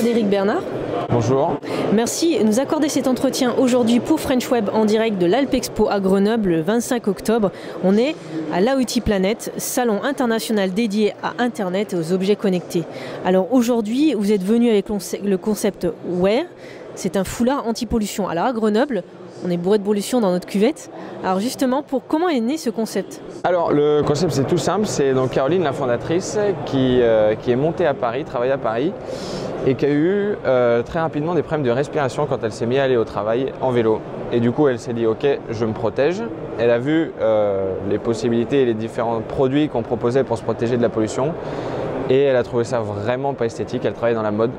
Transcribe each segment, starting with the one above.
Frédéric Bernard. Bonjour. Merci de nous accorder cet entretien aujourd'hui pour French Web en direct de l'Alpexpo à Grenoble le 25 octobre. On est à l'AOT Planet, salon international dédié à Internet et aux objets connectés. Alors aujourd'hui, vous êtes venu avec le concept Wear. C'est un foulard anti-pollution. Alors à Grenoble, on est bourré de pollution dans notre cuvette. Alors justement, comment est né ce concept? Alors le concept c'est tout simple, c'est donc Caroline, la fondatrice, qui est montée à Paris, travaille à Paris, et qui a eu très rapidement des problèmes de respiration quand elle s'est mise à aller au travail en vélo. Et du coup elle s'est dit ok, je me protège. Elle a vu les possibilités et les différents produits qu'on proposait pour se protéger de la pollution. Et elle a trouvé ça vraiment pas esthétique, elle travaille dans la mode.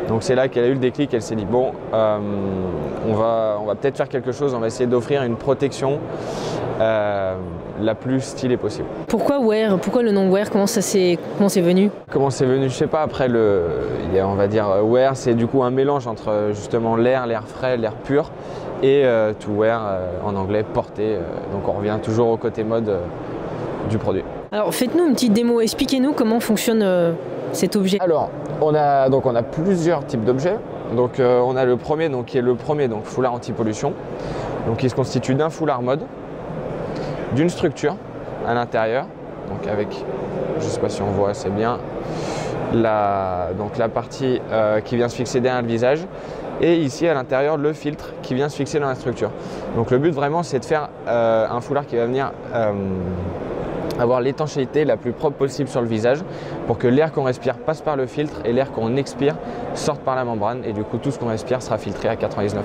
Donc c'est là qu'elle a eu le déclic, elle s'est dit bon, on va peut-être faire quelque chose, on va essayer d'offrir une protection la plus stylée possible. Pourquoi Wear? Pourquoi le nom Wear? Comment c'est venu? Comment c'est venu? Je sais pas, après on va dire Wear, c'est du coup un mélange entre justement l'air frais, l'air pur et to wear en anglais, porter. Donc on revient toujours au côté mode du produit. Alors faites-nous une petite démo, expliquez-nous comment fonctionne cet objet. Alors on a plusieurs types d'objets. Donc on a le premier qui est le premier foulard anti-pollution, donc qui se constitue d'un foulard mode, d'une structure à l'intérieur, donc avec, je sais pas si on voit assez bien, la partie qui vient se fixer derrière le visage, et ici à l'intérieur le filtre qui vient se fixer dans la structure. Donc le but vraiment c'est de faire un foulard qui va venir avoir l'étanchéité la plus propre possible sur le visage pour que l'air qu'on respire passe par le filtre et l'air qu'on expire sorte par la membrane, et du coup tout ce qu'on respire sera filtré à 99%.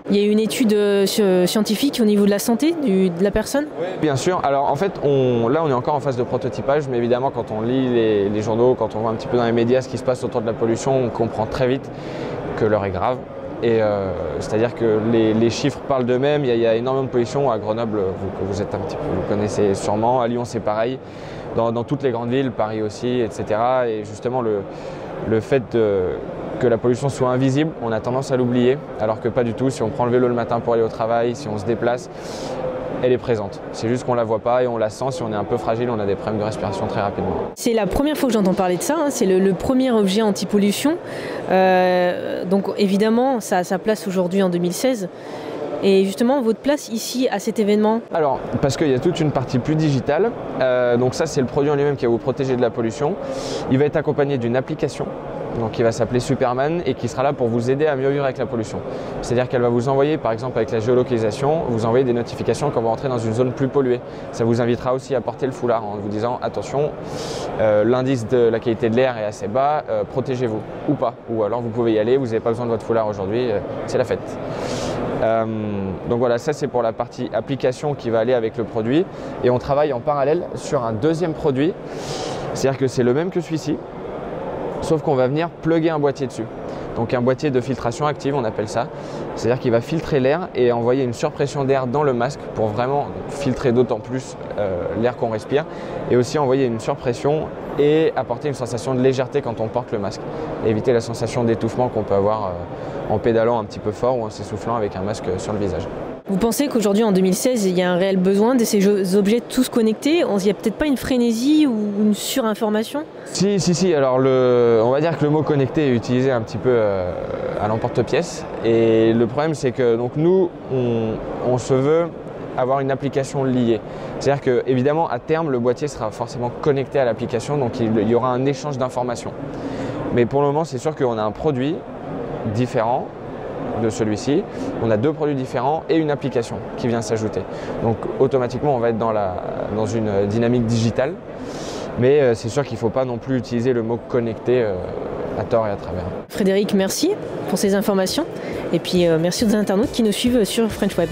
Il y a une étude scientifique au niveau de la santé de la personne? Oui, bien sûr. Alors en fait, là on est encore en phase de prototypage, mais évidemment quand on lit les journaux, quand on voit un petit peu dans les médias ce qui se passe autour de la pollution, on comprend très vite que l'heure est grave. Et c'est-à-dire que les chiffres parlent d'eux-mêmes. Il y a énormément de pollution à Grenoble, vous êtes vous connaissez sûrement. À Lyon c'est pareil, dans toutes les grandes villes, Paris aussi, etc. Et justement le fait que la pollution soit invisible, on a tendance à l'oublier, alors que pas du tout. Si on prend le vélo le matin pour aller au travail, si on se déplace, elle est présente. C'est juste qu'on ne la voit pas et on la sent. Si on est un peu fragile, on a des problèmes de respiration très rapidement. C'est la première fois que j'entends parler de ça, hein. C'est le premier objet anti-pollution. Donc évidemment, ça a sa place aujourd'hui en 2016. Et justement, votre place ici à cet événement? Alors, parce qu'il y a toute une partie plus digitale. Donc ça, c'est le produit en lui-même qui va vous protéger de la pollution. Il va être accompagné d'une application, donc qui va s'appeler Superman, et qui sera là pour vous aider à mieux vivre avec la pollution. C'est-à-dire qu'elle va vous envoyer, par exemple avec la géolocalisation, vous envoyer des notifications quand vous rentrez dans une zone plus polluée. Ça vous invitera aussi à porter le foulard en vous disant attention, l'indice de la qualité de l'air est assez bas, protégez-vous, ou pas. Ou alors vous pouvez y aller, vous n'avez pas besoin de votre foulard aujourd'hui, c'est la fête. Donc voilà, ça c'est pour la partie application qui va aller avec le produit, et on travaille en parallèle sur un deuxième produit, c'est-à-dire que c'est le même que celui-ci, sauf qu'on va venir plugger un boîtier dessus. Donc un boîtier de filtration active, on appelle ça. C'est-à-dire qu'il va filtrer l'air et envoyer une surpression d'air dans le masque pour vraiment filtrer d'autant plus l'air qu'on respire, et aussi envoyer une surpression et apporter une sensation de légèreté quand on porte le masque, et éviter la sensation d'étouffement qu'on peut avoir en pédalant un petit peu fort ou en s'essoufflant avec un masque sur le visage. Vous pensez qu'aujourd'hui, en 2016, il y a un réel besoin de ces objets tous connectés? Il n'y a peut-être pas une frénésie ou une surinformation? Si. Alors, on va dire que le mot connecté est utilisé un petit peu à l'emporte-pièce. Et le problème, c'est que donc, nous, on se veut avoir une application liée. C'est-à-dire que, évidemment, à terme, le boîtier sera forcément connecté à l'application, donc il y aura un échange d'informations. Mais pour le moment, c'est sûr qu'on a un produit différent de celui-ci, on a deux produits différents et une application qui vient s'ajouter. Donc automatiquement on va être dans une dynamique digitale, mais c'est sûr qu'il ne faut pas non plus utiliser le mot connecté à tort et à travers. Frédéric, merci pour ces informations, et puis merci aux internautes qui nous suivent sur French Web.